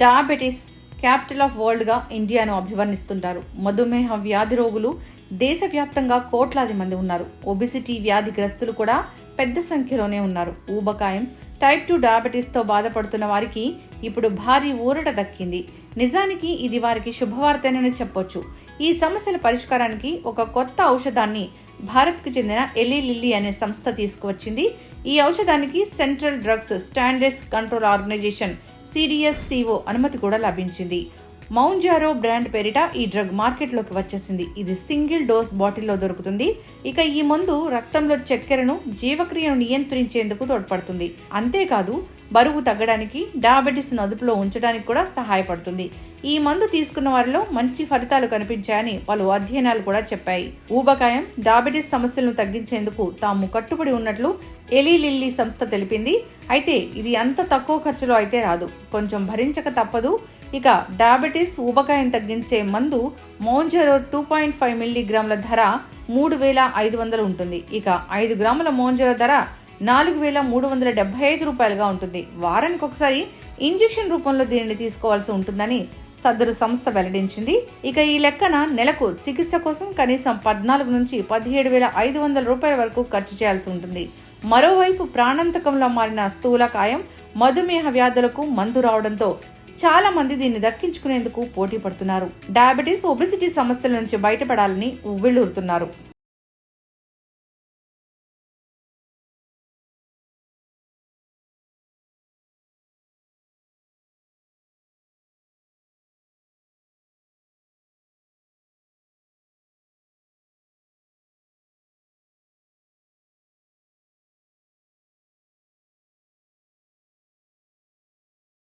Diabetes capital of వరల్డ్గా ఇండియాను అభివర్ణిస్తుంటారు. మధుమేహ వ్యాధి రోగులు దేశవ్యాప్తంగా కోట్లాది మంది ఉన్నారు. ఒబిసిటీ వ్యాధిగ్రస్తులు కూడా పెద్ద సంఖ్యలోనే ఉన్నారు. ఊబకాయం, టైప్ 2 డయాబెటీస్తో బాధపడుతున్న వారికి ఇప్పుడు భారీ ఊరట దక్కింది. నిజానికి ఇది వారికి శుభవార్తేనని చెప్పొచ్చు. ఈ సమస్యల పరిష్కారానికి ఒక కొత్త ఔషధాన్ని భారత్కు చెందిన ఎలీ లిల్లీ అనే సంస్థ తీసుకువచ్చింది. ఈ ఔషధానికి central drugs standards control organisation CDSCO అనుమతి కూడా లభించింది. మౌంజారో బ్రాండ్ పేరిట ఈ డ్రగ్ మార్కెట్లోకి వచ్చేసింది. ఇది సింగిల్ డోస్ బాటిల్లో దొరుకుతుంది. ఇక ఈ మందు రక్తంలో చక్కెరను, జీవక్రియను నియంత్రించేందుకు తోడ్పడుతుంది. అంతేకాదు బరువు తగ్గడానికి, డయాబెటీస్ను అదుపులో ఉంచడానికి కూడా సహాయపడుతుంది. ఈ మందు తీసుకున్న వారిలో మంచి ఫలితాలు కనిపించాయని పలు అధ్యయనాలు కూడా చెప్పాయి. ఊబకాయం, డయాబెటీస్ సమస్యలను తగ్గించేందుకు తాము కట్టుబడి ఉన్నట్లు ఎలీ లిల్లీ సంస్థ తెలిపింది. అయితే ఇది అంత తక్కువ ఖర్చులో అయితే రాదు, కొంచెం భరించక తప్పదు. ఇక డయాబెటీస్, ఊబకాయం తగ్గించే మందు మోంజరో 2.5 మిల్లీగ్రాముల ధర 3,500 ఉంటుంది. ఇక 5 గ్రాముల మోంజరో ధర 4,375 రూపాయలుగా ఉంటుంది. వారానికి ఒకసారి ఇంజెక్షన్ రూపంలో దీనిని తీసుకోవాల్సి ఉంటుందని సదరు సంస్థ వెల్లడించింది. ఇక ఈ లెక్కన నెలకు చికిత్స కోసం కనీసం 14 నుంచి 17,500 రూపాయల వరకు ఖర్చు చేయాల్సి ఉంటుంది. మరోవైపు ప్రాణాంతకంలో మారిన స్థూలకాయం, మధుమేహ వ్యాధులకు మందు రావడంతో చాలా మంది దీన్ని దక్కించుకునేందుకు పోటీ పడుతున్నారు. డయాబెటీస్, ఒబెసిటీ సమస్యల నుంచి బయటపడాలని ఉవ్విళ్లూరుతున్నారు.